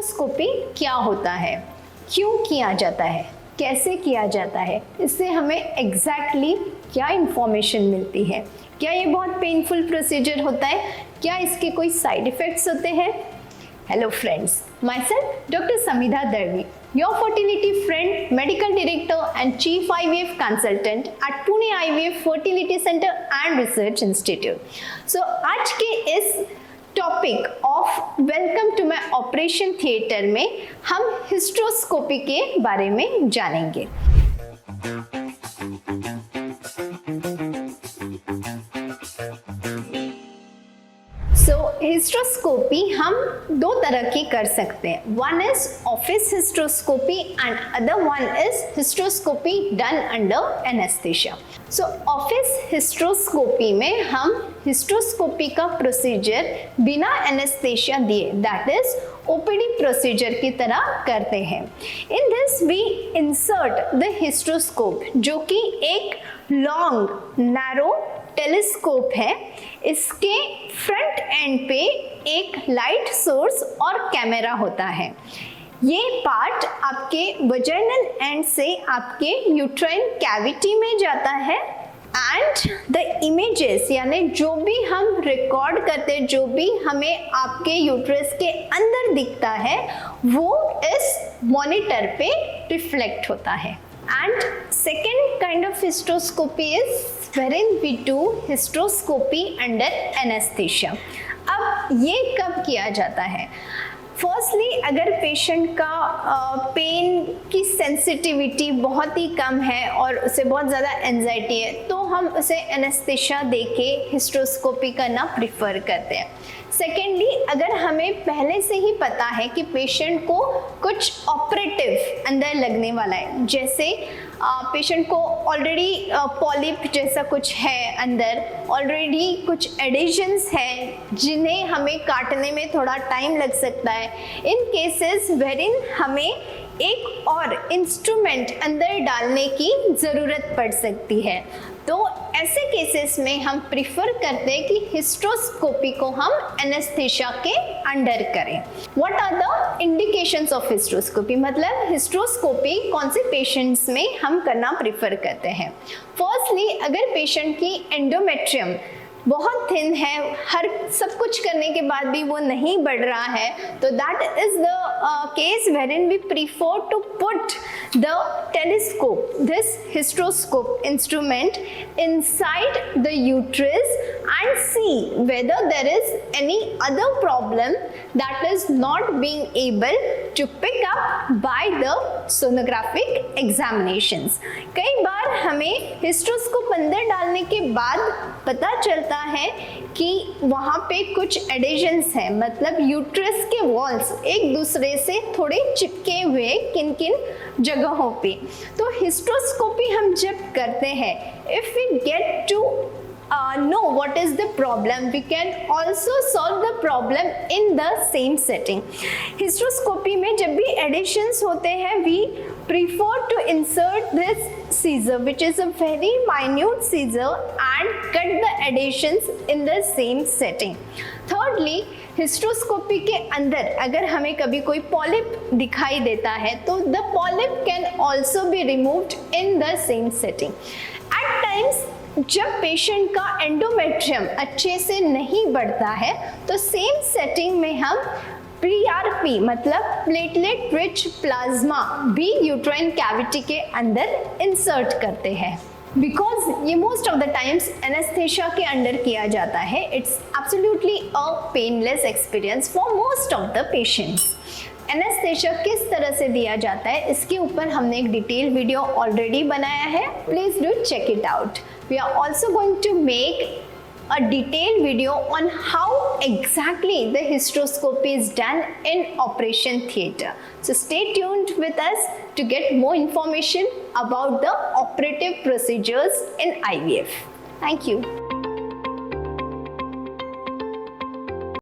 Hysteroscopy क्या होता है, क्यों किया जाता है, कैसे किया जाता है, इससे हमें एग्जैक्टली क्या इंफॉर्मेशन मिलती है, क्या ये बहुत पेनफुल प्रोसीजर होता है, क्या इसके कोई साइड इफेक्ट्स होते हैं। Hello friends, myself doctor Samidha Darvi, your fertility friend, medical director and chief IVF consultant at Pune IVF fertility centre and research institute. So आज के इस topic of welcome to my operation theatre में हम hysteroscopy के बारे में जानेंगे। हिस्ट्रोस्कोपी हम दो तरह की कर सकते हैं। One is office hysteroscopy and other one is hysteroscopy done under anaesthesia. So office hysteroscopy में हम हिस्ट्रोस्कोपी का प्रोसीजर बिना एनेस्थीसिया दिए, दैट इज OPD प्रोसीजर की तरह करते हैं। In this we insert the hysteroscope, जो कि एक लॉन्ग नैरो टेलीस्कोप है। इसके फ्रंट एंड पे एक लाइट सोर्स और कैमरा होता है। ये पार्ट आपके वजाइनल एंड से आपके यूट्राइन कैविटी में जाता है एंड द इमेजेस, यानी जो भी हम रिकॉर्ड करते हैं, जो भी हमें आपके यूट्रस के अंदर दिखता है, वो इस मॉनिटर पे रिफ्लेक्ट होता है। And second kind of hysteroscopy is wherein we do hysteroscopy under anesthesia। अब ये कब किया जाता है? फर्स्टली अगर पेशेंट का पेन की सेंसिटिविटी बहुत ही कम है और उसे बहुत ज़्यादा एंजाइटी है, तो हम उसे एनेस्थीसिया देके हिस्ट्रोस्कोपी करना प्रिफर करते हैं। सेकेंडली, अगर हमें पहले से ही पता है कि पेशेंट को कुछ ऑपरेटिव अंदर लगने वाला है, जैसे पेशेंट को ऑलरेडी पॉलिप जैसा कुछ है अंदर, ऑलरेडी कुछ एडिशंस हैं जिन्हें हमें काटने में थोड़ा टाइम लग सकता है, इन केसेस वेरिन हमें एक और इंस्ट्रूमेंट अंदर डालने की ज़रूरत पड़ सकती है, तो ऐसे केसेस में हम प्रिफर करते हैं कि हिस्ट्रोस्कोपी को हम एनेस्थीसिया के अंडर करें। What are the indications of hysteroscopy, मतलब हिस्ट्रोस्कोपी कौन से पेशेंट्स में हम करना प्रिफर करते हैं। फर्स्टली, अगर पेशेंट की एंडोमेट्रियम बहुत थिन है, हर सब कुछ करने के बाद भी वो नहीं बढ़ रहा है, तो that is the case wherein we prefer to put the telescope, this hysteroscope instrument inside the uterus and see whether there is any other problem that is not being able to pick up by the sonographic examinations। कई बार हमें हिस्ट्रोस्कोप अंदर डालने के बाद पता चलता है कि वहाँ पे कुछ एडिशंस हैं, मतलब यूट्रस के वॉल्स एक दूसरे से थोड़े चिपके हुए किन किन जगहों पे। तो हिस्ट्रोस्कोपी हम जब करते हैं, if we get to know what is the problem, we can also solve the problem in the same setting। Hysteroscopy में जब भी एडिशंस होते हैं, we prefer to insert this scissor, which is a very minute scissor, and cut the adhesions in the same setting। Thirdly, hysteroscopy के अंदर अगर हमें कभी कोई पॉलिप दिखाई देता है, तो the polyp can also be removed in the same setting. At times जब पेशेंट का एंडोमेट्रियम अच्छे से नहीं बढ़ता है, तो सेम सेटिंग में हम PRP मतलब प्लेटलेट रिच प्लाज्मा भी यूट्राइन कैविटी के अंदर इंसर्ट करते हैं। बिकॉज ये most of the times anaesthesia के अंडर किया जाता है, it's absolutely a painless experience for most of the patients. Anaesthesia किस तरह से दिया जाता है, इसके ऊपर हमने एक डिटेल वीडियो ऑलरेडी बनाया है, please do check it out. We are also going to make a detailed video on how exactly the hysteroscopy is done in operation theatre. So stay tuned with us to get more information about the operative procedures in IVF. Thank you.